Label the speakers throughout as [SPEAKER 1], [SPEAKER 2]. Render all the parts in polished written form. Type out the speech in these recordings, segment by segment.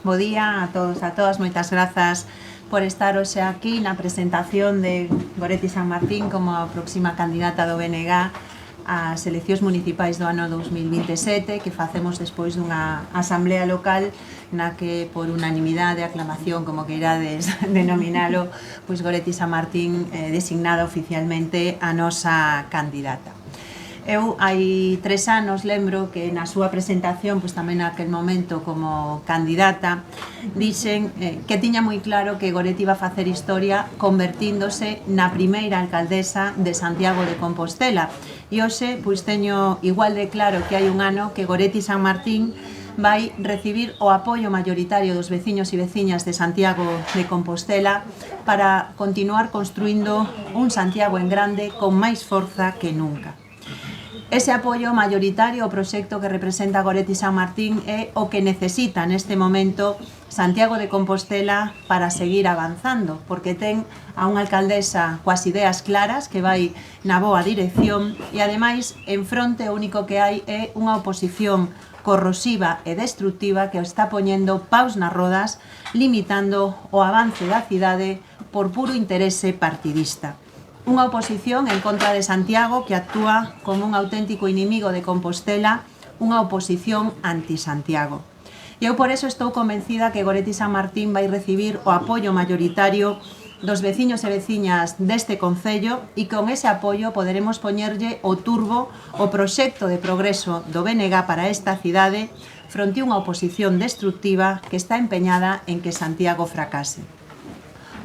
[SPEAKER 1] Bo día a todos, a todas, moitas grazas por estar hoxe aquí na presentación de Goretti San Martín como a próxima candidata do BNG ás eleccións municipais do ano 2027 que facemos despois dunha asamblea local na que por unanimidade, aclamación, como que irades denominalo, pois Goretti San Martín designada oficialmente a nosa candidata. Eu hai 3 anos lembro que na súa presentación, pois tamén naquel momento como candidata, dixen que tiña moi claro que Goretti iba a facer historia convertíndose na primeira alcaldesa de Santiago de Compostela. E hoxe pois teño igual de claro que hai un ano que Goretti San Martín vai recibir o apoio maioritario dos veciños e veciñas de Santiago de Compostela para continuar construindo un Santiago en grande con máis forza que nunca. Ese apoio maioritario ao proxecto que representa Goretti San Martín é o que necesita neste momento Santiago de Compostela para seguir avanzando, porque ten a unha alcaldesa coas ideas claras que vai na boa dirección e ademais en fronte o único que hai é unha oposición corrosiva e destructiva que está poñendo paus nas rodas, limitando o avance da cidade por puro interese partidista. Unha oposición en contra de Santiago que actúa como un auténtico inimigo de Compostela, unha oposición anti-Santiago. E eu por eso estou convencida que Goretti San Martín vai recibir o apoio maioritario dos veciños e veciñas deste concello e con ese apoio poderemos poñerlle o turbo o proxecto de progreso do BNG para esta cidade fronte a unha oposición destructiva que está empeñada en que Santiago fracase.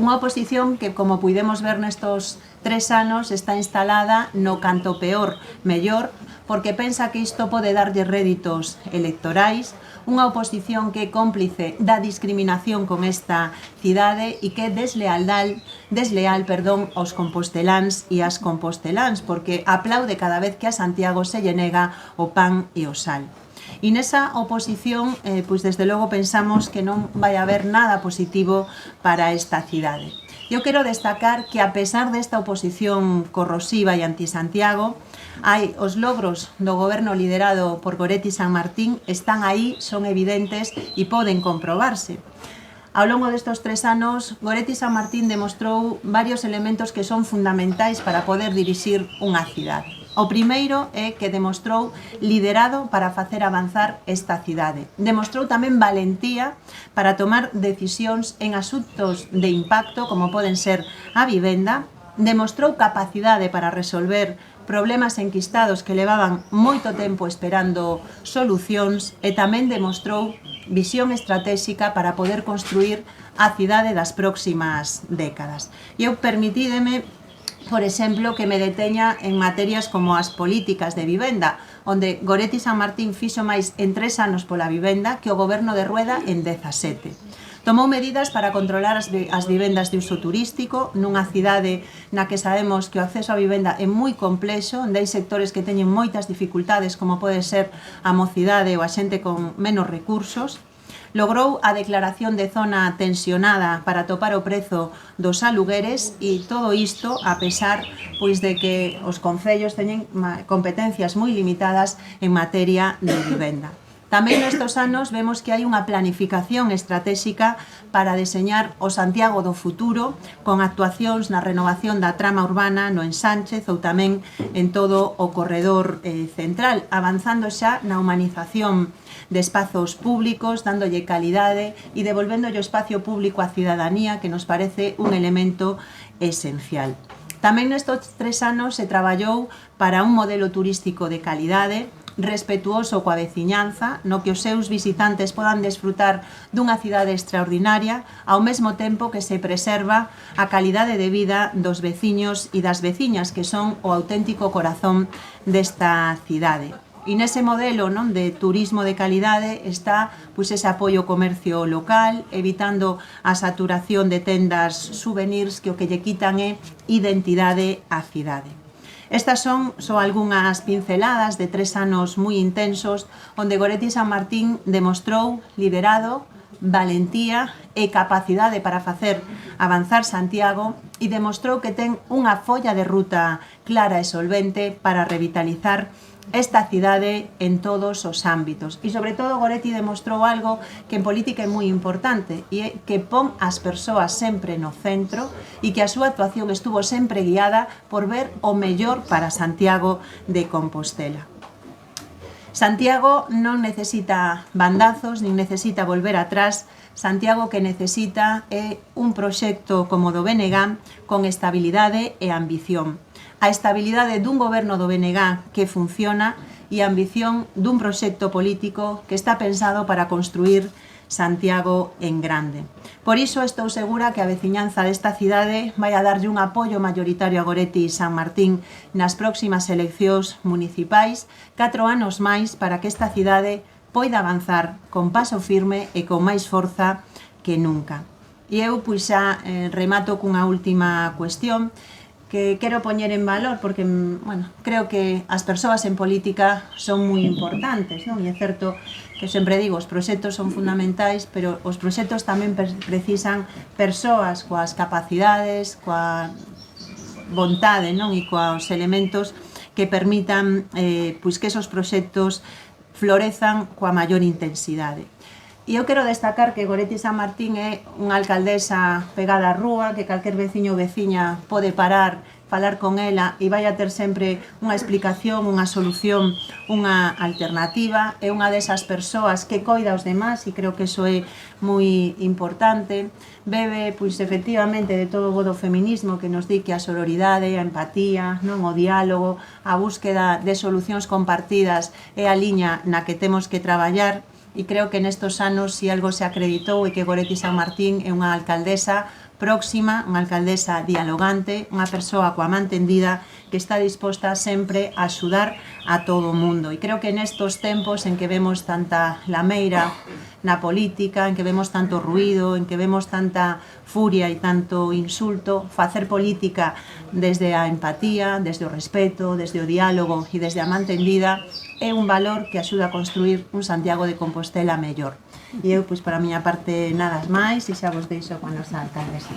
[SPEAKER 1] Unha oposición que, como puidemos ver nestos 3 anos, está instalada no canto peor, mellor, porque pensa que isto pode darlle réditos electorais, unha oposición que é cómplice da discriminación con esta cidade e que é desleal aos composteláns e ás composteláns, porque aplaude cada vez que a Santiago se lle nega o pan e o sal. E nesa oposición, pois desde logo pensamos que non vai haber nada positivo para esta cidade. Eu quero destacar que a pesar desta oposición corrosiva e anti-Santiago, os logros do goberno liderado por Goretti San Martín están aí, son evidentes e poden comprobarse. Ao longo destes 3 anos, Goretti San Martín demostrou varios elementos que son fundamentais para poder dirixir unha cidade. O primeiro é que demostrou liderado para facer avanzar esta cidade. Demostrou tamén valentía para tomar decisións en asuntos de impacto, como poden ser a vivenda. Demostrou capacidade para resolver problemas enquistados que levaban moito tempo esperando solucións e tamén demostrou visión estratégica para poder construir a cidade das próximas décadas. E eu permitídeme, por exemplo, que me deteña en materias como as políticas de vivenda, onde Goretti San Martín fixo máis en 3 anos pola vivenda que o goberno de Rueda en 17. Tomou medidas para controlar as vivendas de uso turístico nunha cidade na que sabemos que o acceso á vivenda é moi complexo, onde hai sectores que teñen moitas dificultades, como pode ser a mocidade ou a xente con menos recursos. Logrou a declaración de zona tensionada para topar o prezo dos alugueres e todo isto a pesar pois de que os concellos teñen competencias moi limitadas en materia de vivenda. Tamén nestes anos vemos que hai unha planificación estratégica para deseñar o Santiago do futuro con actuacións na renovación da trama urbana no Ensánchez ou tamén en todo o corredor central, avanzando xa na humanización de espazos públicos, dándolle calidade e devolvendo o espacio público á cidadanía, que nos parece un elemento esencial. Tamén nestes 3 anos se traballou para un modelo turístico de calidade, respetuoso coa veciñanza, no que os seus visitantes podan desfrutar dunha cidade extraordinaria, ao mesmo tempo que se preserva a calidade de vida dos veciños e das veciñas, que son o auténtico corazón desta cidade. E nese modelo de turismo de calidade está ese apoio ao comercio local, evitando a saturación de tendas souvenirs que o que lle quitan é identidade á cidade. Estas son só algunhas pinceladas de 3 anos moi intensos onde Goretti San Martín demostrou liderado, valentía e capacidade para facer avanzar Santiago e demostrou que ten unha folla de ruta clara e solvente para revitalizar esta cidade en todos os ámbitos. E, sobre todo, Goretti demostrou algo que en política é moi importante, e é que pon as persoas sempre no centro e que a súa actuación estuvo sempre guiada por ver o mellor para Santiago de Compostela. Santiago non necesita bandazos, nin necesita volver atrás. Santiago que necesita é un proxecto como do BNG con estabilidade e ambición. A estabilidade dun goberno do BNG que funciona e a ambición dun proxecto político que está pensado para construir Santiago en grande. Por iso estou segura que a veciñanza desta cidade vai a darlle un apoio maioritario a Goretti San Martín nas próximas eleccións municipais, 4 anos máis para que esta cidade poida avanzar con paso firme e con máis forza que nunca. E eu pois xa remato cunha última cuestión que quero poñer en valor porque, bueno, creo que as persoas en política son moi importantes, non? E é certo que sempre digo, os proxectos son fundamentais, pero os proxectos tamén precisan persoas coas capacidades, coa vontade, non? E coas elementos que permitan pois que esos proxectos florezan coa maior intensidade. E eu quero destacar que Goretti San Martín é unha alcaldesa pegada á rúa, que calquer veciño ou veciña pode parar, falar con ela e vai a ter sempre unha explicación, unha solución, unha alternativa. É unha desas persoas que coida aos demás e creo que iso é moi importante. Bebe, pois, efectivamente, de todo o bo do feminismo que nos di que a sororidade, a empatía, non, o diálogo, a búsqueda de solucións compartidas é a liña na que temos que traballar. E creo que nestos anos, se algo se acreditou, é que Goretti San Martín é unha alcaldesa próxima, unha alcaldesa dialogante, unha persoa coa man tendida que está disposta sempre a axudar a todo o mundo. E creo que nestos tempos en que vemos tanta lameira na política, en que vemos tanto ruído, en que vemos tanta furia e tanto insulto, facer política desde a empatía, desde o respeto, desde o diálogo e desde a man tendida é un valor que axuda a construir un Santiago de Compostela mellor. E eu, pois, para a miña parte, nada máis, e xa vos deixo con a nosa alcaldesa.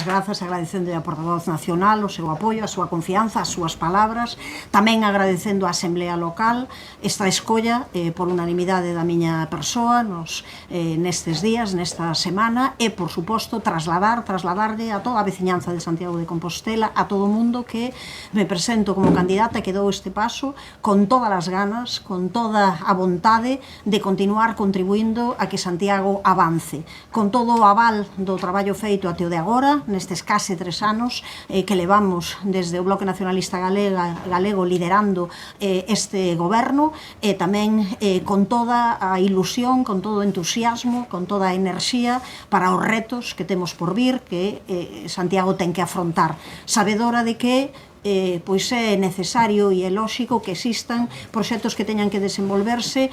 [SPEAKER 2] Grazas, agradecendo a portavoz nacional o seu apoio, a súa confianza, as súas palabras, tamén agradecendo a Asamblea Local esta escolla por unanimidade da miña persoa nestes días, nesta semana, e, por suposto, trasladarlle a toda a veciñanza de Santiago de Compostela, a todo o mundo que me presento como candidata e que dou este paso con todas as ganas, con toda a vontade de continuar contribuindo a que Santiago avance, con todo o aval do traballo feito até o de agora, nestes case 3 anos que levamos desde o Bloque Nacionalista Galego liderando este goberno, e tamén con toda a ilusión, con todo o entusiasmo, con toda a enerxía para os retos que temos por vir, que Santiago ten que afrontar, sabedora de que pois é necesario e é lóxico que existan proxectos que teñan que desenvolverse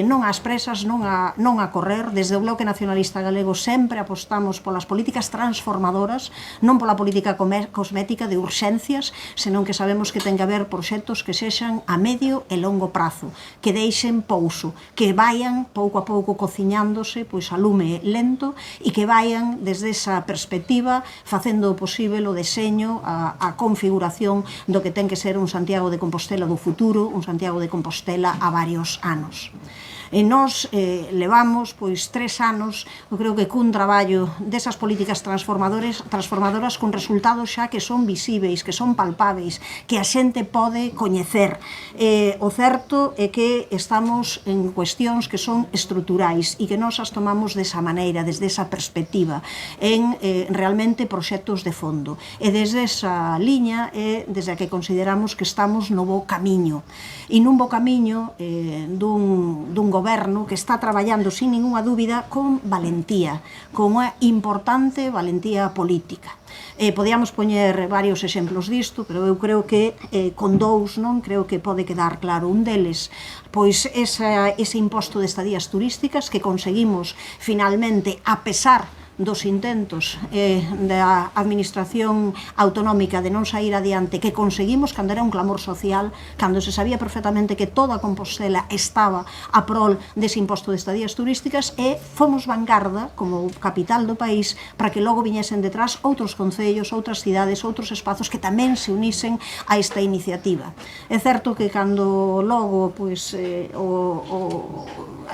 [SPEAKER 2] non ás presas, non a correr. Desde o Bloque Nacionalista Galego sempre apostamos polas políticas transformadoras, non pola política cosmética de urxencias, senón que sabemos que ten que haber proxectos que sexan a medio e longo prazo, que deixen pouso, que vayan pouco a pouco cociñándose pois a lume lento e que vayan desde esa perspectiva facendo o posible o deseño, a configuración do que ten que ser un Santiago de Compostela do futuro, un Santiago de Compostela a varios anos. E nós levamos 3 anos, eu creo que cun traballo desas políticas transformadoras con resultados xa que son visíveis, que son palpáveis, que a xente pode coñecer. O certo é que estamos en cuestións que son estruturais e que nós as tomamos desa maneira, desde esa perspectiva, en realmente proxectos de fondo. E desde esa liña é desde a que consideramos que estamos no bo camiño. E nun bo camiño dun goberno que está traballando sin ninguna dúbida con valentía, con unha importante valentía política. Podíamos poñer varios exemplos disto, pero eu creo que con dous non creo que pode quedar claro. Un deles, pois ese imposto de estadías turísticas que conseguimos finalmente, a pesar dos intentos da administración autonómica de non sair adiante que conseguimos cando era un clamor social, cando se sabía perfectamente que toda Compostela estaba a prol dese imposto de estadías turísticas, e fomos vanguarda como capital do país para que logo viñesen detrás outros concellos, outras cidades, outros espazos que tamén se unisen a esta iniciativa. É certo que cando logo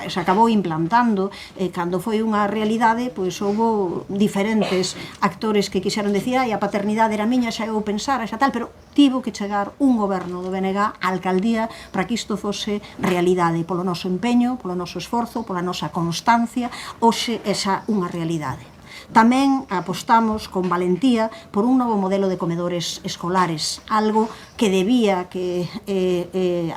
[SPEAKER 2] se acabou implantando, cando foi unha realidade, pois houve diferentes actores que quixeron decir a paternidade era miña, xa eu pensara, xa tal, pero tivo que chegar un goberno do BNG á alcaldía para que isto fose realidade, polo noso empeño, polo noso esforzo, pola nosa constancia, hoxe esa unha realidade. Tamén apostamos con valentía por un novo modelo de comedores escolares, algo que debía que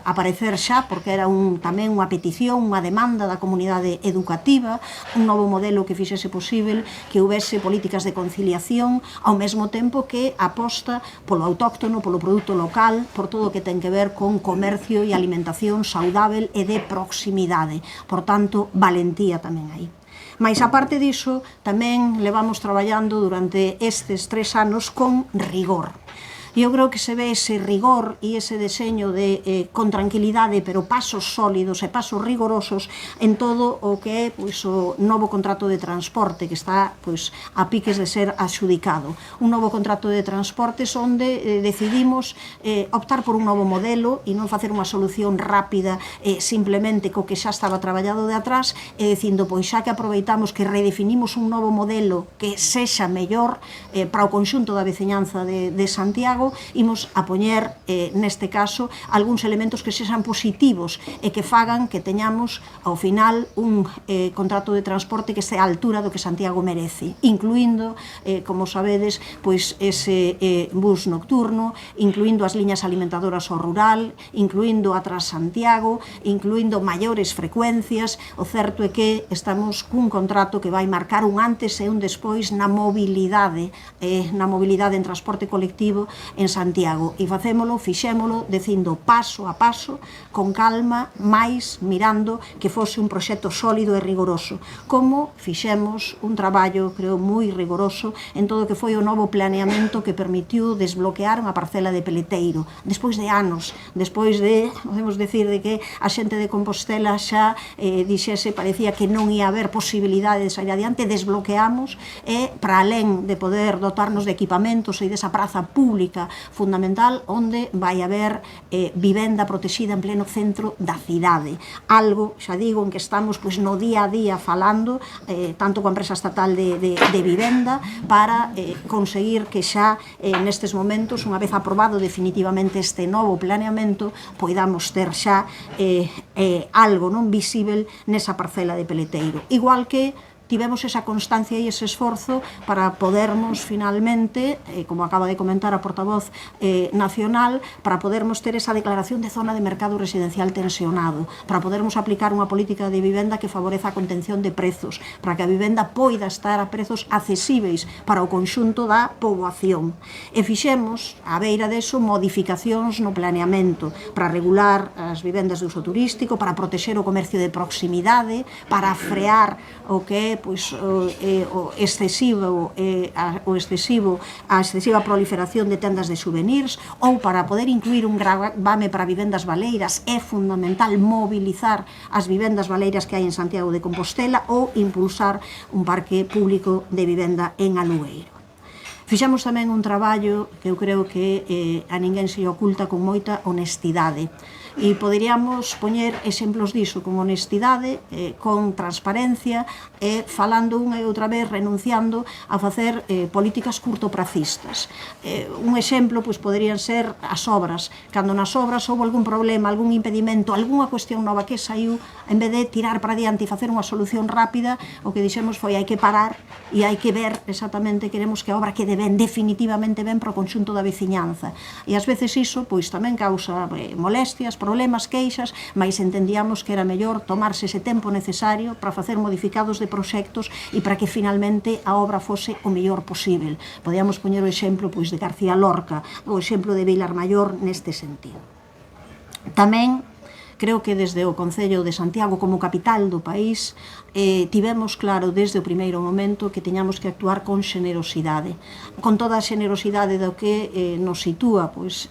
[SPEAKER 2] aparecer xa, porque era tamén unha petición, unha demanda da comunidade educativa, un novo modelo que fixese posible que houvese políticas de conciliación, ao mesmo tempo que aposta polo autóctono, polo produto local, por todo o que ten que ver con comercio e alimentación saudável e de proximidade. Por tanto, valentía tamén aí. Mais, aparte diso, tamén levamos traballando durante estes 3 anos con rigor. Eu creo que se ve ese rigor e ese deseño de con tranquilidade, pero pasos sólidos e pasos rigorosos en todo o que é o novo contrato de transporte que está a piques de ser adxudicado. Un novo contrato de transportes onde decidimos optar por un novo modelo e non facer unha solución rápida simplemente co que xa estaba traballado de atrás, e dicindo, pois xa que aproveitamos que redefinimos un novo modelo que sexa mellor para o conxunto da veciñanza de Santiago, imos a poñer, neste caso, algúns elementos que sexan positivos e que fagan que teñamos, ao final, un contrato de transporte que estea á altura do que Santiago merece, incluindo, como sabedes, pois ese bus nocturno, incluindo as liñas alimentadoras ao rural, incluindo a Transantiago, incluindo maiores frecuencias. O certo é que estamos cun contrato que vai marcar un antes e un despois na mobilidade en transporte colectivo en Santiago, e fixémolo dicindo paso a paso, con calma, máis mirando que fose un proxecto sólido e rigoroso, como fixemos un traballo, creo, moi rigoroso en todo o que foi o novo planeamento que permitiu desbloquear unha parcela de Peleteiro, despois de anos, despois de, podemos decir, de que a xente de Compostela xa dixese, parecía que non ia haber posibilidade de sair adiante, desbloqueamos, e para alén de poder dotarnos de equipamentos e desa praza pública fundamental onde vai haber vivenda protexida en pleno centro da cidade. Algo, xa digo, en que estamos no día a día falando, tanto coa empresa estatal de vivenda, para conseguir que xa nestes momentos, unha vez aprobado definitivamente este novo planeamento, poidamos ter xa algo non visível nesa parcela de Peleteiro. Igual que tivemos esa constancia e ese esforzo para podermos finalmente, como acaba de comentar a portavoz nacional, para podermos ter esa declaración de zona de mercado residencial tensionado, para podermos aplicar unha política de vivenda que favoreza a contención de prezos, para que a vivenda poida estar a prezos accesíveis para o conxunto da poboación. E fixemos, a beira deso, modificacións no planeamento para regular as vivendas de uso turístico, para protexer o comercio de proximidade, para frear o que é a excesiva proliferación de tendas de souvenirs, ou para poder incluir un gravame para vivendas baleiras. É fundamental mobilizar as vivendas baleiras que hai en Santiago de Compostela, ou impulsar un parque público de vivenda en alugueiro. Fixemos tamén un traballo que eu creo que a ninguén se oculta, con moita honestidade. E poderíamos poñer exemplos diso, con honestidade, con transparencia, e falando unha e outra vez, renunciando a facer políticas curtopracistas. Un exemplo poderían ser as obras. Cando nas obras houve algún problema, algún impedimento, algunha cuestión nova que saiu, en vez de tirar para diante e facer unha solución rápida, o que dixemos foi hai que parar e hai que ver exactamente, queremos que a obra quede ben, definitivamente ben para o conxunto da veciñanza. E ás veces iso tamén causa molestias, problemas, queixas, mas entendíamos que era mellor tomarse ese tempo necesario para facer modificados de proxectos e para que finalmente a obra fose o mellor posible. Podíamos poñer o exemplo de García Lorca, o exemplo de Vilar Maior neste sentido. Tamén creo que desde o Concello de Santiago como capital do país tivemos claro desde o primeiro momento que teñamos que actuar con xenerosidade, con toda a xenerosidade do que nos sitúa, pois,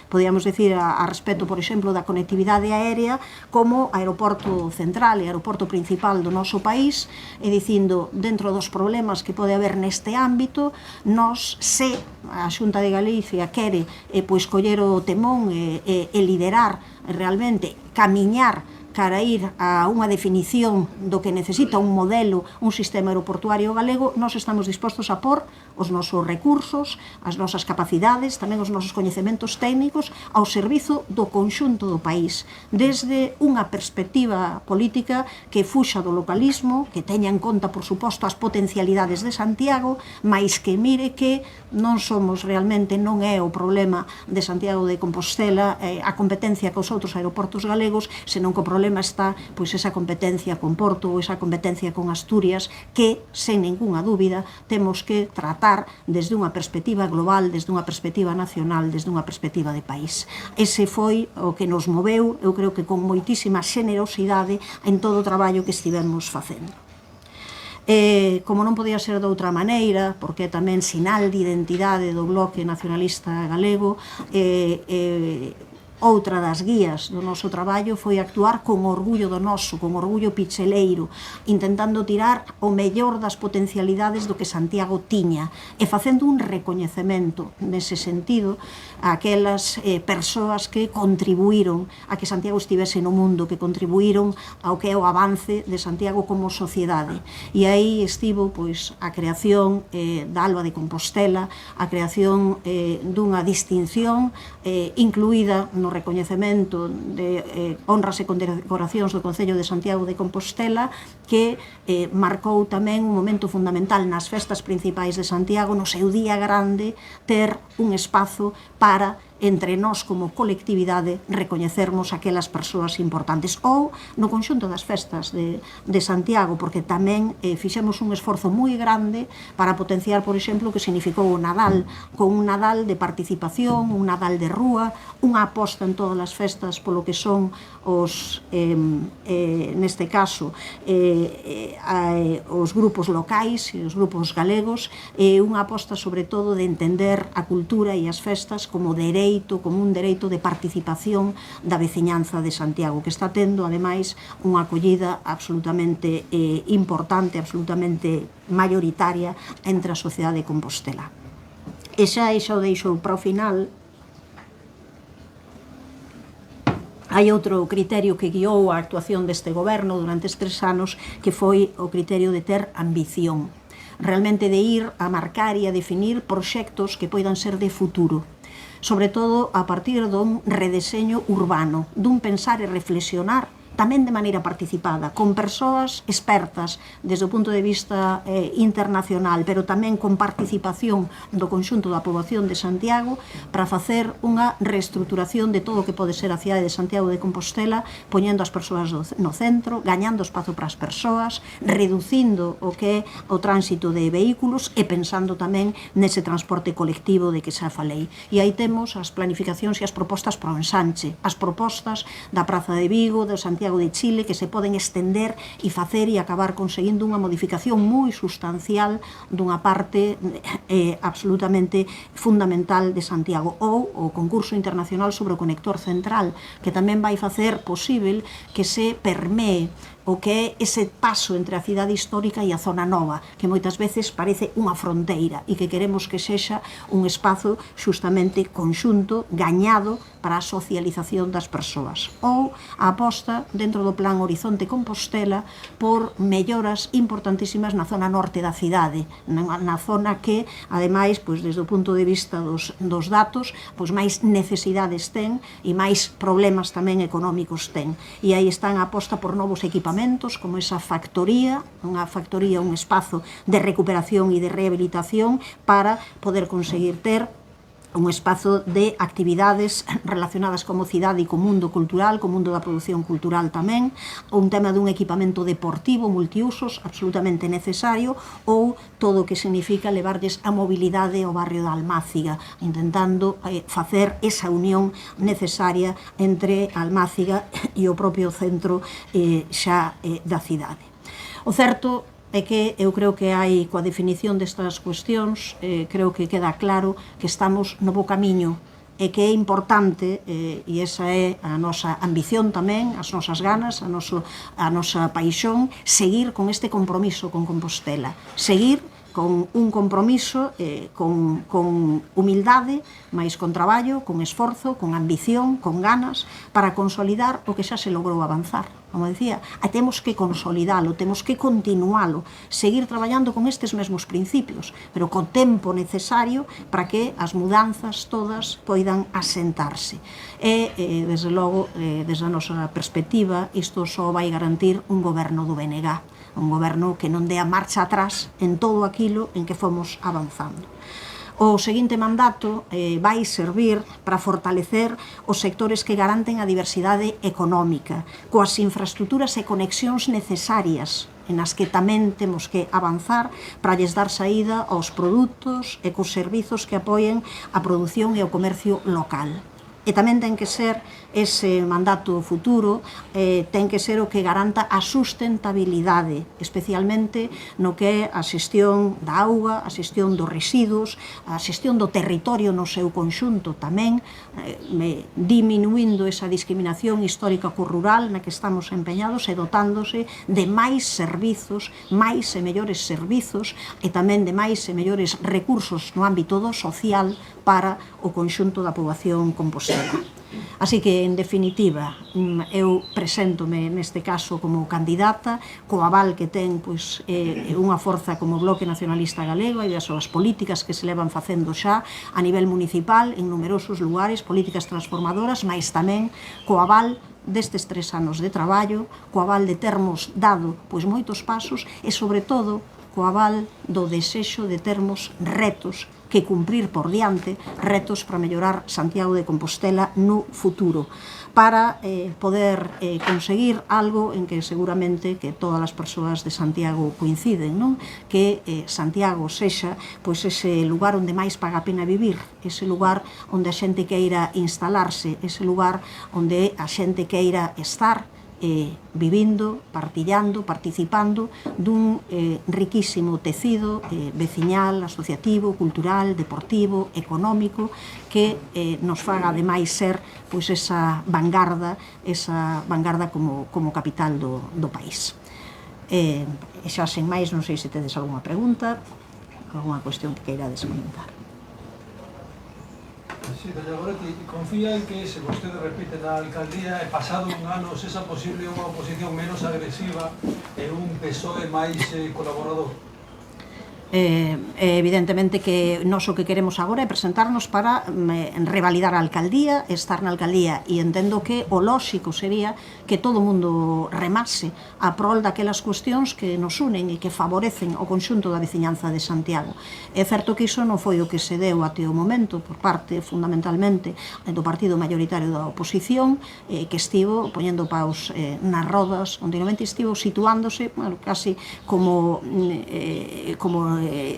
[SPEAKER 2] podíamos decir a respecto, por exemplo, da conectividade aérea como aeroporto central e aeroporto principal do noso país, e dicindo, dentro dos problemas que pode haber neste ámbito, nos, se a Xunta de Galicia quere pois coller o temón e liderar realmente, camiñar cara a ir a unha definición do que necesita un modelo, un sistema aeroportuario galego, nós estamos dispostos a pôr os nosos recursos, as nosas capacidades, tamén os nosos coñecementos técnicos ao servizo do conxunto do país, desde unha perspectiva política que fuxa do localismo, que teña en conta, por suposto, as potencialidades de Santiago, mais que mire que non somos realmente, non é o problema de Santiago de Compostela a competencia cos outros aeroportos galegos, senón que o problema está pois esa competencia con Porto ou esa competencia con Asturias que, sen ninguna dúbida, temos que tratar desde unha perspectiva global, desde unha perspectiva nacional, desde unha perspectiva de país. Ese foi o que nos moveu, eu creo que con moitísima xenerosidade en todo o traballo que estivemos facendo. Como non podía ser de outra maneira, porque é tamén sinal de identidade do Bloque Nacionalista Galego, outra das guías do noso traballo foi actuar con orgullo do noso, con orgullo picheleiro, intentando tirar o mellor das potencialidades do que Santiago tiña e facendo un recoñecemento nese sentido a aquelas persoas que contribuíron a que Santiago estivese no mundo, que contribuíron ao que é o avance de Santiago como sociedade. E aí estivo pois a creación da Alba de Compostela, a creación dunha distinción incluída no recoñecemento de honras e condecoracións do Concello de Santiago de Compostela, que marcou tamén un momento fundamental nas festas principais de Santiago, no seu día grande, ter un espazo para entre nós como colectividade recoñecermos aquelas persoas importantes, ou no conxunto das festas de Santiago, porque tamén fixemos un esforzo moi grande para potenciar, por exemplo, o que significou o Nadal, con un Nadal de participación, un Nadal de rúa, unha aposta en todas as festas polo que son os, neste caso, os grupos locais e os grupos galegos, unha aposta sobre todo de entender a cultura e as festas como dereito, como un dereito de participación da veciñanza de Santiago, que está tendo, ademais, unha acollida absolutamente importante, absolutamente mayoritaria entre a sociedade de Compostela. E xa o deixo para o final. Hai outro criterio que guiou a actuación deste goberno durante estes 3 anos, que foi o criterio de ter ambición, realmente de ir a marcar e a definir proxectos que poidan ser de futuro, sobre todo a partir dun redeseño urbano, dun pensar e reflexionar tamén de maneira participada, con persoas expertas desde o punto de vista internacional, pero tamén con participación do conxunto da poboación de Santiago, para facer unha reestruturación de todo o que pode ser a cidade de Santiago de Compostela, poñendo as persoas no centro, gañando espazo para as persoas, reducindo o que é o tránsito de vehículos e pensando tamén nese transporte colectivo de que xa falei. E aí temos as planificacións e as propostas para o ensanche, as propostas da Praza de Vigo, de Santiago de Chile, que se poden estender e facer e acabar conseguindo unha modificación moi sustancial dunha parte absolutamente fundamental de Santiago, ou o concurso internacional sobre o conector central, que tamén vai facer posible que se permee o que é ese paso entre a cidade histórica e a zona nova, que moitas veces parece unha fronteira e que queremos que sexa un espazo xustamente conxunto, gañado para a socialización das persoas. Ou a aposta dentro do plan Horizonte Compostela por melloras importantísimas na zona norte da cidade, na zona que, ademais, desde o punto de vista dos datos, máis necesidades ten e máis problemas tamén económicos ten. E aí están a aposta por novos equipamentos, como esa factoría, un espazo de recuperación e de rehabilitación para poder conseguir ter un espazo de actividades relacionadas coa mocidade e co mundo cultural, co mundo da produción cultural tamén, un tema dun equipamento deportivo multiusos absolutamente necesario, ou todo o que significa levarlles a mobilidade ao barrio da Almáciga, intentando facer esa unión necesaria entre Almáciga e o propio centro xa da cidade. O certo é que eu creo que hai, coa definición destas cuestións, creo que queda claro que estamos no bo camiño e que é importante, e esa é a nosa ambición tamén, as nosas ganas, a nosa paixón, seguir con este compromiso con Compostela, seguir con un compromiso, con humildade, mais con traballo, con esforzo, con ambición, con ganas, para consolidar o que xa se logrou avanzar. Como decía, temos que consolidalo, temos que continualo, seguir traballando con estes mesmos principios, pero co tempo necesario para que as mudanzas todas poidan asentarse. E, desde logo, desde a nosa perspectiva, isto só vai garantir un goberno do BNG, un goberno que non dea marcha atrás en todo aquilo en que fomos avanzando. O seguinte mandato vai servir para fortalecer os sectores que garanten a diversidade económica, coas infraestructuras e conexións necesarias en as que tamén temos que avanzar para lles dar saída aos produtos e cos servizos que apoien a produción e o comercio local. E tamén ten que ser ese mandato futuro, ten que ser o que garanta a sustentabilidade, especialmente no que é a xestión da auga, a xestión dos residuos, a xestión do territorio no seu conxunto tamén, diminuindo esa discriminación histórica co rural na que estamos empeñados e dotándose de máis servizos, máis e mellores servizos e tamén de máis e mellores recursos no ámbito do social para o conxunto da poboación compostela. Así que, en definitiva, eu preséntome neste caso como candidata, co aval que ten unha forza como o Bloque Nacionalista Galego e as súas políticas que se levan facendo xa a nivel municipal en numerosos lugares, políticas transformadoras, mais tamén co aval destes 3 anos de traballo, co aval de termos dado moitos pasos e, sobre todo, co aval do desexo de termos retos que cumprir por diante, retos para mellorar Santiago de Compostela no futuro, para poder conseguir algo en que seguramente que todas as persoas de Santiago coinciden, non? Que Santiago sexa ese lugar onde máis paga a pena vivir, ese lugar onde a xente queira instalarse, ese lugar onde a xente queira estar, vivindo, partillando, participando dun riquísimo tecido veciñal, asociativo, cultural, deportivo, económico, que nos faga ademais ser esa vanguarda como capital do país. E xa sen máis, non sei se tedes algunha pregunta, algunha cuestión que queirades comentar.
[SPEAKER 3] Sí, doña Goretti, confía en que se vostede repite na alcaldía e pasado un ano sexa posible unha oposición menos agresiva e un PSOE máis colaborador?
[SPEAKER 2] Evidentemente que nós o que queremos agora é presentarnos para revalidar a alcaldía, estar na alcaldía, e entendo que o lóxico sería que todo o mundo remase a prol daquelas cuestións que nos unen e que favorecen o conxunto da veciñanza de Santiago. É certo que iso non foi o que se deu até o momento por parte fundamentalmente do partido mayoritario da oposición, que estivo poñendo paus nas rodas, continuamente estivo situándose casi como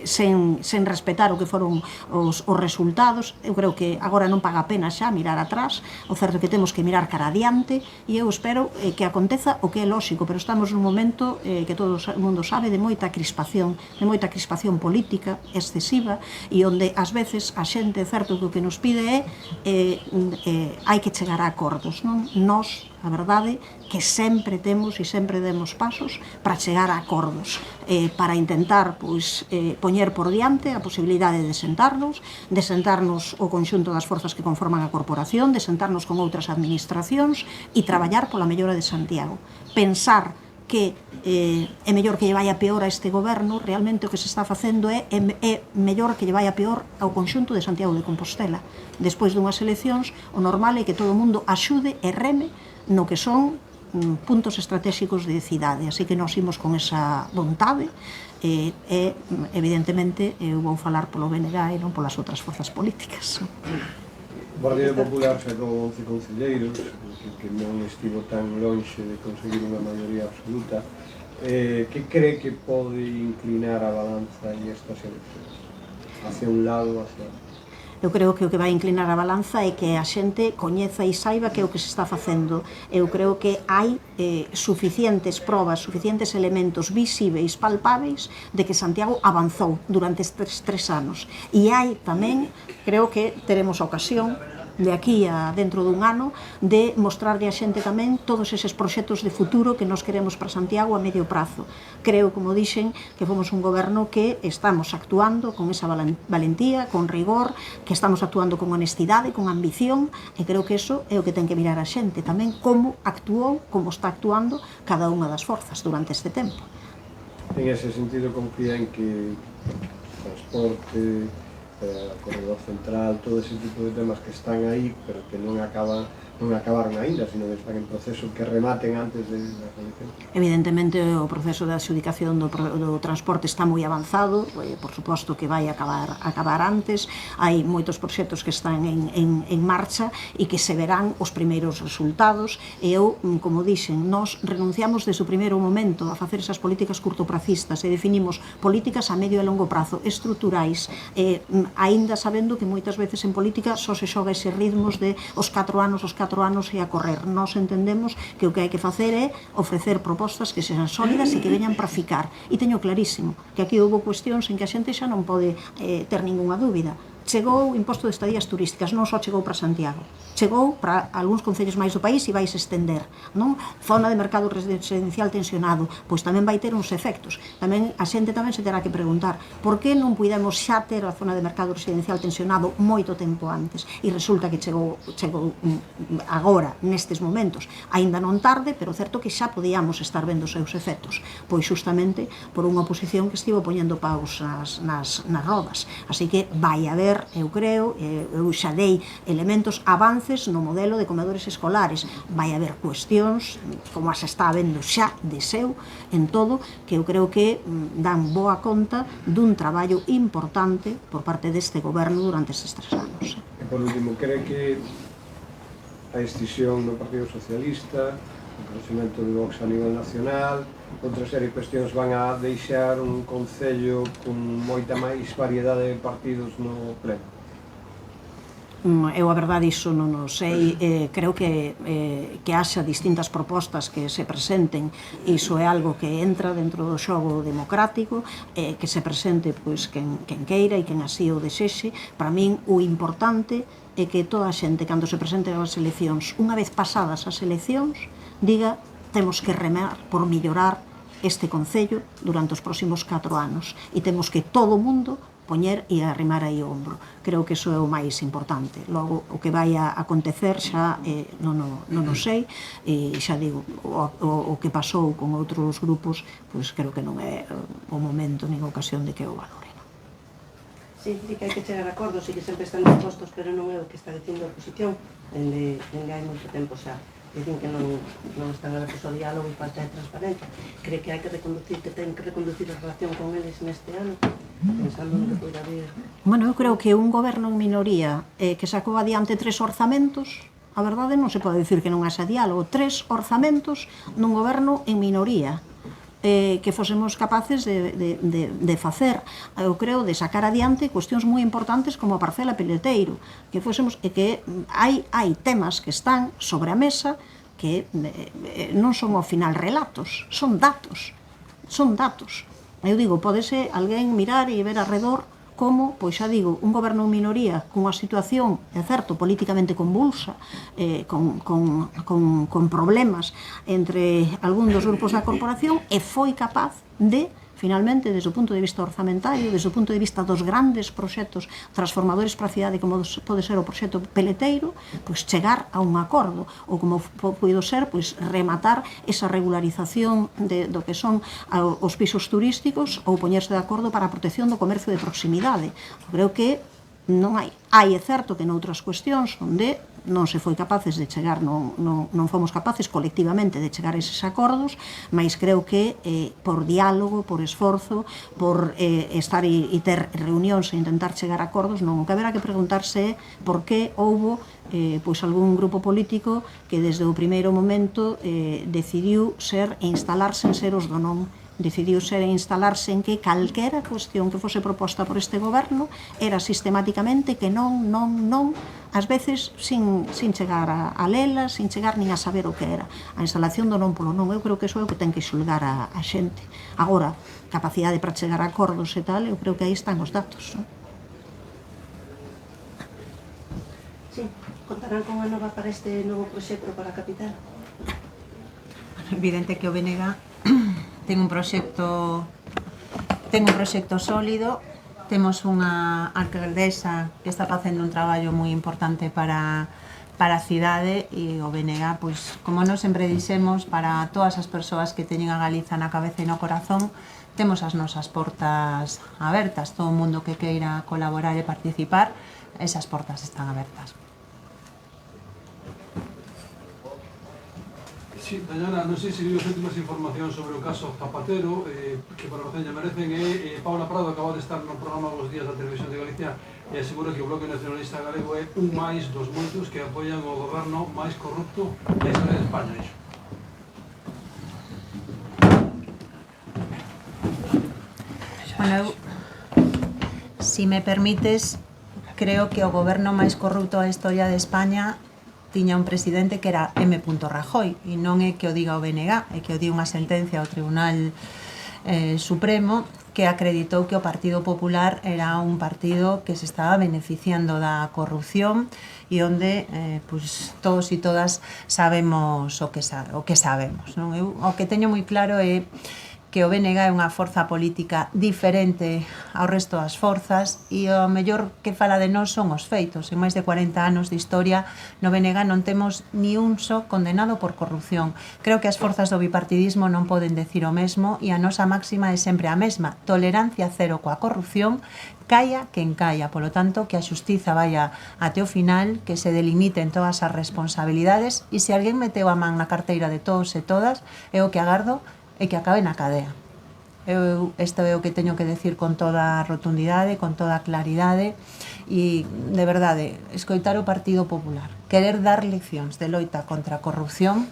[SPEAKER 2] sen respetar o que foron os resultados. Eu creo que agora non paga a pena xa mirar atrás, o certo que temos que mirar cara adiante, e eu espero que aconteza o que é lóxico, pero estamos nun momento que todo o mundo sabe de moita crispación política excesiva, e onde ás veces a xente, certo, que o que nos pide é hai que chegar a acordos, non? Nós, a verdade, que sempre temos e sempre demos pasos para chegar a acordos, para intentar poñer por diante a posibilidade de sentarnos o conxunto das forzas que conforman a corporación, de sentarnos con outras administracións e traballar pola mellora de Santiago. Pensar que é mellor que lle vai a peor a este goberno, realmente o que se está facendo é mellor que lle vai a peor ao conxunto de Santiago de Compostela. Despois dunhas eleccións, o normal é que todo o mundo axude e reme no que son puntos estratégicos de cidade, así que nos imos con esa vontade e evidentemente eu vou falar polo BNG e non polas outras forzas políticas.
[SPEAKER 4] O Partido Popular sacou 11 concelleiros, que non estivo tan lonxe de conseguir unha maioría absoluta. Que cree que pode inclinar a balanza en estas eleccións? Hacia un lado, hacia outro?
[SPEAKER 2] Eu creo que o que vai inclinar a balanza é que a xente coñeza e saiba que é o que se está facendo. Eu creo que hai suficientes probas, suficientes elementos visíveis, palpáveis, de que Santiago avanzou durante estes 3 anos. E hai tamén, creo que teremos a ocasión, de aquí a dentro dun ano, de mostrarlle a xente tamén todos eses proxectos de futuro que nos queremos para Santiago a medio prazo. Creo, como dixen, que fomos un goberno que estamos actuando con esa valentía, con rigor, que estamos actuando con honestidade, con ambición, e creo que eso é o que ten que mirar a xente tamén, como actuou, como está actuando cada unha das forzas durante este tempo.
[SPEAKER 4] En ese sentido, confía en que transporte, corredor central, todo ese tipo de temas que están aí, pero que non acabaron aínda, sino que están en proceso, que rematen antes de las eleccións.
[SPEAKER 2] Evidentemente o proceso de adxudicación do transporte está moi avanzado, por suposto que vai acabar antes, hai moitos proxectos que están en marcha e que se verán os primeiros resultados, e eu, como dixen, nós renunciamos desde o primeiro momento a facer esas políticas curtopracistas e definimos políticas a medio e longo prazo, estruturais, aínda sabendo que moitas veces en política só se xoga ese ritmos de os 4 anos e a correr. Nós entendemos que o que hai que facer é ofrecer propostas que sexan sólidas e que veñan para ficar. E teño clarísimo que aquí houve cuestións en que a xente xa non pode ter ningunha dúbida. Chegou o imposto de estadías turísticas, non só chegou para Santiago, chegou para algúns concellos máis do país e vai se estender, non? Zona de mercado residencial tensionado, pois tamén vai ter uns efectos. Tamén a xente tamén se terá que preguntar por que non puidemos xa ter a zona de mercado residencial tensionado moito tempo antes, e resulta que chegou agora, nestes momentos, aínda non tarde, pero certo que xa podíamos estar vendo os seus efectos, pois justamente por unha oposición que estivo poñendo paus nas rodas. Así que vai haber, eu creo, eu xa dei elementos, avances no modelo de comedores escolares. Vai haber cuestións, como as está habendo xa de seu, en todo, que eu creo que dan boa conta dun traballo importante por parte deste goberno durante estes 3 anos.
[SPEAKER 4] E por último, cree que a escisión do Partido Socialista, o crecemento de Vox a nivel nacional, outra serie de cuestións van a deixar un concello con moita máis variedade de partidos no pleno?
[SPEAKER 2] Eu a verdade iso non o sei, creo que haxa distintas propostas que se presenten, iso é algo que entra dentro do xogo democrático, que se presente pois quen queira e quen así o desexe. Para min o importante é que toda a xente, cando se presente as eleccións, unha vez pasadas as eleccións, diga: temos que remar por mellorar este concello durante os próximos 4 anos e temos que todo o mundo poñer e arrimar aí o ombro. Creo que iso é o máis importante. Logo, o que vai a acontecer xa non o sei, e xa digo, o que pasou con outros grupos, pois creo que non é o momento nin a ocasión de que o valore.
[SPEAKER 5] Sí, di que hai que chegar a acordos e que sempre están dispostos, pero non é o que está dicindo a oposición, dende hai moito tempo xa. Dicen que non están abertos ao diálogo e falta de transparencia. Cree que hai que reconducir, que ten que reconducir a relación con eles neste ano, pensando no que poida haber.
[SPEAKER 2] Bueno, eu creo que un goberno en minoría que sacou adiante 3 orzamentos, a verdade non se pode dicir que non haxa diálogo, 3 orzamentos nun goberno en minoría, que fósemos capaces de facer, eu creo, de sacar adiante cuestións moi importantes como a parcela Peleteiro, que fósemos, e que hai temas que están sobre a mesa que non son ao final relatos, son datos. Eu digo, pódese alguén mirar e ver arredor como, pois xa digo, un goberno en minoría cunha situación, é certo, políticamente convulsa, con problemas entre algún dos grupos da corporación, e foi capaz de, finalmente, desde o punto de vista orzamentario, desde o punto de vista dos grandes proxectos transformadores para a cidade, como pode ser o proxecto Peleteiro, pois chegar a un acordo, ou como pode ser, pois rematar esa regularización do que son os pisos turísticos, ou poñerse de acordo para a protección do comercio de proximidade. Creo que non hai. É certo que noutras cuestións onde non se foi capaces de chegar, non fomos capaces colectivamente de chegar a eses acordos, mas creo que por diálogo, por esforzo, por estar e ter reunións e intentar chegar a acordos, non. O que haberá que preguntarse é por que houbo pois algún grupo político que desde o primeiro momento decidiu ser e instalarse en ser os do non, decidiu ser e instalarse en que calquera cuestión que fose proposta por este goberno era sistemáticamente que non, ás veces sin chegar a lela, sin chegar nin a saber o que era. A instalación do non polo non, eu creo que iso é o que ten que xulgar a xente. Agora, capacidade para chegar a acordos e tal, eu creo que aí están os datos, non?
[SPEAKER 5] Sí, contarán con a nova para este novo proxecto para a capital?
[SPEAKER 1] Evidente que o BNG ten un proxecto sólido, temos unha alcaldesa que está facendo un traballo moi importante para a cidade e o BNG, pois, como nós sempre dixemos, para todas as persoas que teñen a Galiza na cabeza e no corazón, temos as nosas portas abertas, todo o mundo que queira colaborar e participar, esas portas están abertas.
[SPEAKER 3] Sí, Dañana, non sei se viu as últimas informacións sobre o caso Zapatero, que por razón lle merecen, Paula Prado acaba de estar no programa Os Días da Televisión de Galicia e asegura que o Bloque Nacionalista Galego é un máis dos moitos que apoian o goberno máis corrupto da historia de España. Iso.
[SPEAKER 1] Bueno, eu, si me permites, creo que o goberno máis corrupto da historia de España tiña un presidente que era M. Rajoy, e non é que o diga o BNG, é que o diga unha sentencia ao Tribunal Supremo que acreditou que o Partido Popular era un partido que se estaba beneficiando da corrupción e onde pues, todos e todas sabemos o que sabemos, non? Eu, o que teño moi claro é que o BNG é unha forza política diferente ao resto das forzas e o mellor que fala de nós son os feitos. En máis de 40 anos de historia no BNG non temos ni un só condenado por corrupción. Creo que as forzas do bipartidismo non poden decir o mesmo e a nosa máxima é sempre a mesma: tolerancia cero coa corrupción, caia quen caia. Polo tanto, que a xustiza vaya até o final, que se delimiten todas as responsabilidades e se alguén meteu a man na carteira de todos e todas, é o que agardo e que acabe na cadea. Isto é o que teño que decir con toda a rotundidade, con toda a claridade e, de verdade, escoitar o Partido Popular, querer dar leccións de loita contra a corrupción,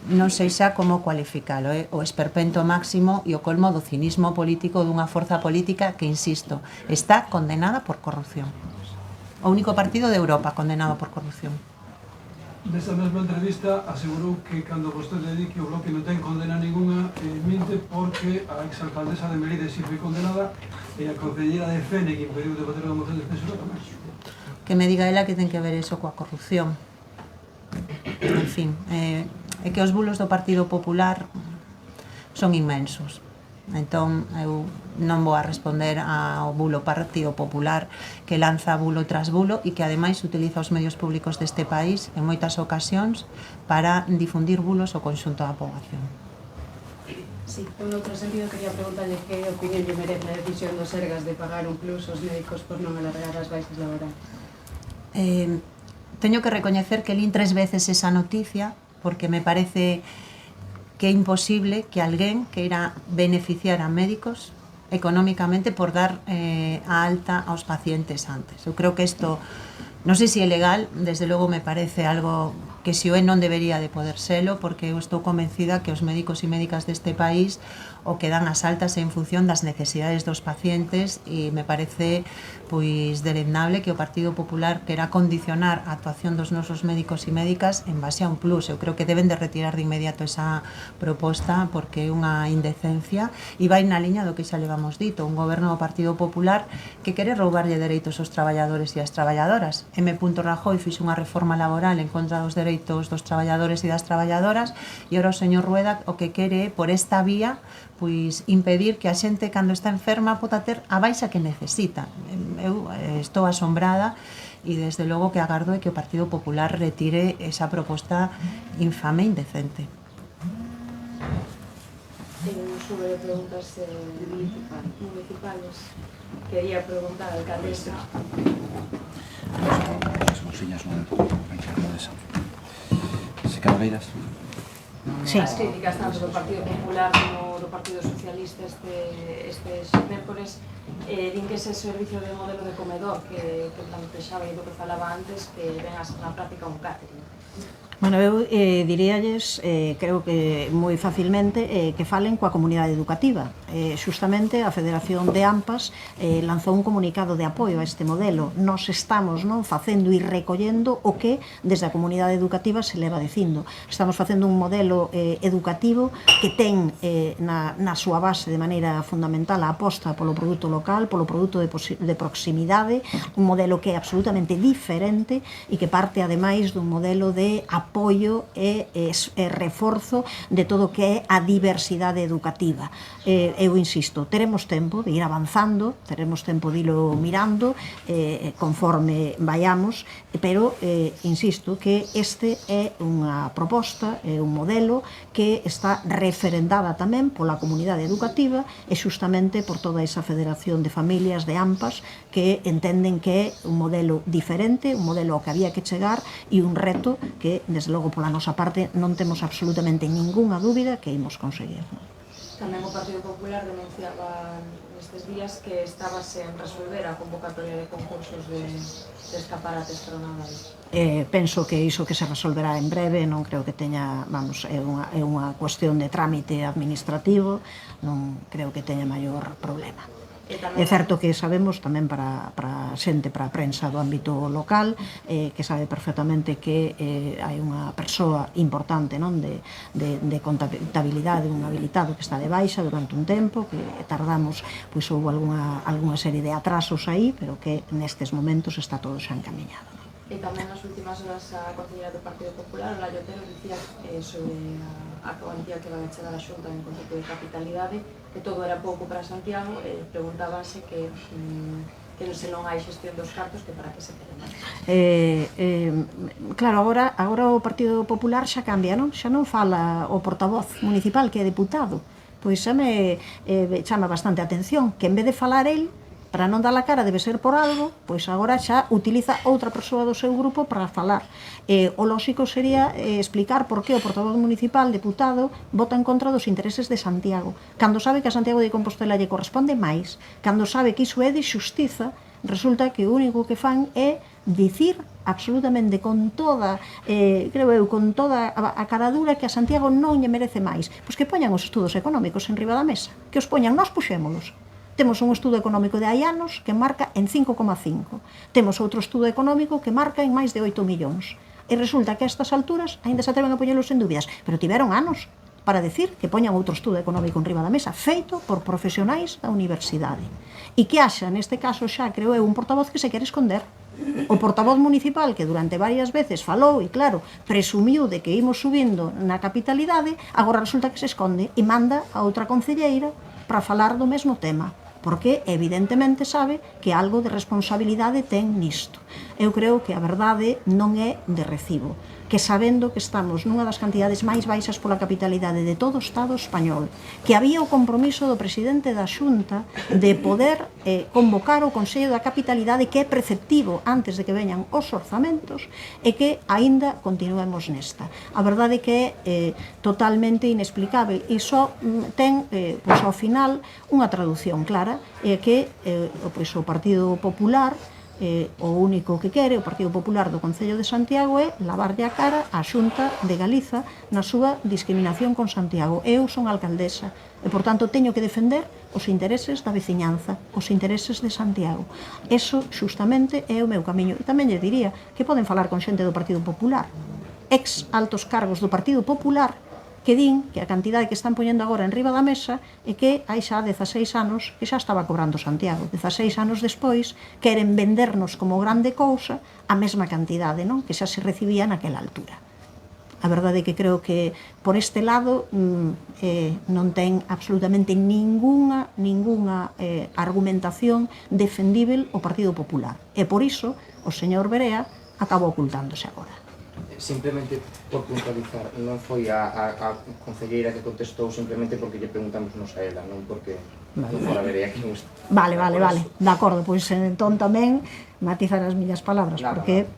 [SPEAKER 1] non sei xa como cualificalo, o esperpento máximo e o colmo do cinismo político dunha forza política que, insisto, está condenada por corrupción. O único partido de Europa condenado por corrupción.
[SPEAKER 3] Nesta mesma entrevista asegurou que cando vostede di que o Bloque non ten condena ninguna, minte porque a exalcaldesa de Melide si foi condenada e a concelleira de Fene que impediu de bater a moción de censura tamén.
[SPEAKER 1] Que me diga ela que ten que ver eso coa corrupción. En fin, é que os bulos do Partido Popular son inmensos. Entón, eu non vou a responder ao bulo Partido Popular que lanza bulo tras bulo e que ademais utiliza os medios públicos deste país en moitas ocasións para difundir bulos ao conxunto da poboación.
[SPEAKER 6] Sí, en outro sentido, quería preguntarle que opinión lle merece a decisión dos Sergas de pagar un plus aos médicos por non alargar as baixas laborais.
[SPEAKER 1] Teño que recoñecer que lín 3 veces esa noticia porque me parece que é imposible que alguén queira beneficiar a médicos económicamente por dar a alta aos pacientes antes. Eu creo que isto, non sei se é legal, desde logo me parece algo que se o é non debería de poder selo, porque eu estou convencida que os médicos e médicas deste país o que dan as altas en función das necesidades dos pacientes e me parece pois deleznable que o Partido Popular quera condicionar a actuación dos nosos médicos e médicas en base a un plus. Eu creo que deben de retirar de inmediato esa proposta porque é unha indecencia e vai na liña do que xa levamos dito, un goberno do Partido Popular que quere roubarlle dereitos aos traballadores e ás traballadoras. M. Rajoy fixe unha reforma laboral en contra dos dereitos dos traballadores e das traballadoras e ora o señor Rueda o que quere é por esta vía pois impedir que a xente cando está enferma poda ter a baixa que necesita. Eu estou asombrada e desde logo que agardo é que o Partido Popular retire esa proposta infame e indecente.
[SPEAKER 6] Tenemos sobre preguntas municipales. Quería preguntar al alcaldesa.
[SPEAKER 7] cousiñas non desa. Se cadeiras.
[SPEAKER 2] Sí.
[SPEAKER 8] As críticas tanto do Partido Popular como do Partido Socialista estes mércores din que ese servicio de modelo de comedor que plantexaba e do que falaba antes que ven a ser na práctica un catering.
[SPEAKER 2] Bueno, eu diríalles, creo que moi facilmente, que falen coa comunidade educativa. Xustamente a Federación de AMPAs lanzou un comunicado de apoio a este modelo. Nos estamos facendo e recollendo o que desde a comunidade educativa se leva dicindo. Estamos facendo un modelo educativo que ten na súa base de maneira fundamental a aposta polo produto local, polo produto de proximidade, un modelo que é absolutamente diferente e que parte ademais dun modelo de apoio e reforzo de todo o que é a diversidade educativa. Eu insisto, teremos tempo de ir avanzando, teremos tempo de ilo mirando conforme vayamos, pero insisto que este é unha proposta, é un modelo que está referendada tamén pola comunidade educativa e xustamente por toda esa federación de familias de AMPAs que entenden que é un modelo diferente, un modelo ao que había que chegar e un reto que, desde logo, pola nosa parte non temos absolutamente ningunha dúbida que imos conseguir.
[SPEAKER 8] Tamén o Partido Popular denunciaba nestes días que estaba sen resolver a convocatoria de concursos de escaparates para o Nadal.
[SPEAKER 2] Penso que iso que se resolverá en breve, non creo que teña, vamos, é unha cuestión de trámite administrativo, non creo que teña maior problema. É certo que sabemos tamén para a xente, para a prensa do ámbito local, que sabe perfectamente que hai unha persoa importante de contabilidade, un habilitado que está de baixa durante un tempo, que tardamos, pois houve algunha serie de atrasos aí, pero que nestes momentos está todo xa encaminhado.
[SPEAKER 8] E tamén nas últimas horas a concelleira do Partido Popular, Olalla Otero, dicía sobre a cuantía que vai a chegar a Xunta en concepto de capitalidade, que todo era pouco para Santiago, e preguntábase que se non hai xestión dos cartos, que para que se quere máis.
[SPEAKER 2] Claro, agora o Partido Popular xa cambia, non? Xa non fala o portavoz municipal, que é deputado. Pois xa me chama bastante a atención que en vez de falar el, para non dar a cara debe ser por algo, pois agora xa utiliza outra persoa do seu grupo para falar. O lóxico sería explicar por que o portavoz municipal, deputado, vota en contra dos intereses de Santiago, cando sabe que a Santiago de Compostela lle corresponde máis, cando sabe que iso é de xustiza. Resulta que o único que fan é dicir absolutamente con toda, creo eu, con toda a caradura que a Santiago non lle merece máis. Pois que poñan os estudos económicos en riba da mesa, que os poñan, nós puxémolos. Temos un estudo económico de hai anos que marca en 5,5. Temos outro estudo económico que marca en máis de 8 millóns. E resulta que a estas alturas ainda se atreven a poñelos en dúbidas, pero tiveron anos para decir que poñan outro estudo económico en riba da mesa, feito por profesionais da universidade. E que haxa, neste caso xa, creo eu, un portavoz que se quere esconder. O portavoz municipal que durante varias veces falou e, claro, presumiu de que imos subindo na capitalidade, agora resulta que se esconde e manda a outra concelleira para falar do mesmo tema, porque evidentemente sabe que algo de responsabilidade ten nisto. Eu creo que a verdade non é de recibo, que sabendo que estamos nunha das cantidades máis baixas pola capitalidade de todo o Estado español, que había o compromiso do presidente da Xunta de poder convocar o Consello da Capitalidade, que é preceptivo antes de que veñan os orzamentos, e que aínda continuemos nesta. A verdade é que é totalmente inexplicável e só ten, pois, ao final, unha traducción clara, é que o Partido Popular, o único que quere, o Partido Popular do Concello de Santiago, é lavarlle a cara á Xunta de Galiza na súa discriminación con Santiago. Eu son alcaldesa e, por tanto, teño que defender os intereses da veciñanza, os intereses de Santiago. Eso, xustamente, é o meu camiño. E tamén lle diría que poden falar con xente do Partido Popular, ex altos cargos do Partido Popular, que din que a cantidade que están poñendo agora en riba da mesa é que hai xa 16 anos que xa estaba cobrando Santiago. 16 anos despois queren vendernos como grande cousa a mesma cantidade, non? Que xa se recibía naquela altura. A verdade é que creo que por este lado non ten absolutamente ninguna argumentación defendível o Partido Popular. E por iso o señor Berea acaba ocultándose agora.
[SPEAKER 9] Simplemente por puntualizar, non foi a concelleira que contestou simplemente porque lle preguntamos nos a ela, non porque non fora Berea que non está.
[SPEAKER 2] Vale, de acordo, pois entón tamén matizar as miñas palabras, porque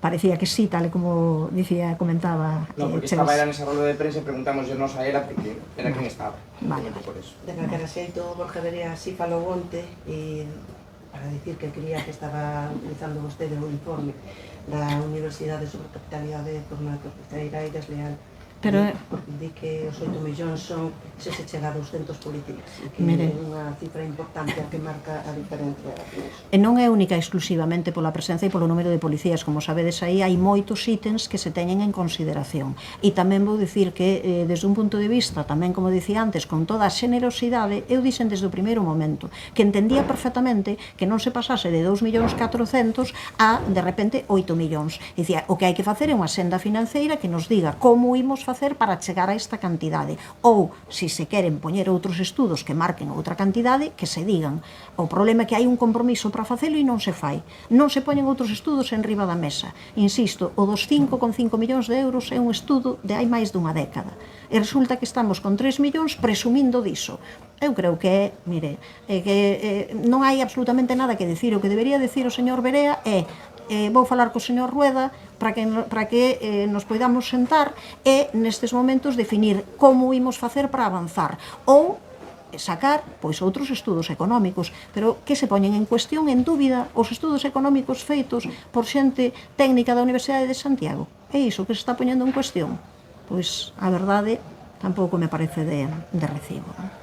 [SPEAKER 2] parecía que sí, tal e como dicía, comentaba.
[SPEAKER 9] No, porque estaba era nesa roda de prensa e preguntamos de nos a era porque era quen estaba.
[SPEAKER 2] Vale.
[SPEAKER 9] Por eso.
[SPEAKER 5] De calquera xeito, Borja Verea sí falou onte e para dicir que creía que estaba utilizando vostede o informe da Universidade sobre Capitalidade por unha terceira e desleal.
[SPEAKER 2] Pero
[SPEAKER 5] porque di que os 8 millóns son se chega a 200 políticas e que
[SPEAKER 2] Mire,
[SPEAKER 5] é unha cifra importante a que marca a diferencia niso.
[SPEAKER 2] E non é única exclusivamente pola presenza e polo número de policías, como sabedes aí hai moitos ítems que se teñen en consideración. E tamén vou dicir que desde un punto de vista, tamén como dicía antes, con toda a xenerosidade, eu dixen desde o primeiro momento que entendía perfectamente que non se pasase de 2.400.000 a de repente 8 millóns. Dicía, o que hai que facer é unha senda financeira que nos diga como imos facer para chegar a esta cantidade, ou se se queren poñer outros estudos que marquen outra cantidade, que se digan. O problema é que hai un compromiso para facelo e non se fai. Non se poñen outros estudos en riba da mesa. Insisto, o dos 5,5 millóns de euros é un estudo de hai máis dunha década. E resulta que estamos con 3 millóns presumindo diso. Eu creo que non hai absolutamente nada que decir. O que debería decir o señor Verea é vou falar co señor Rueda para que nos poidamos sentar e nestes momentos definir como imos facer para avanzar ou sacar pois outros estudos económicos, pero que se poñen en cuestión, en dúbida, os estudos económicos feitos por xente técnica da Universidade de Santiago. É iso que se está poñendo en cuestión. Pois a verdade tampouco me parece de recibo, non?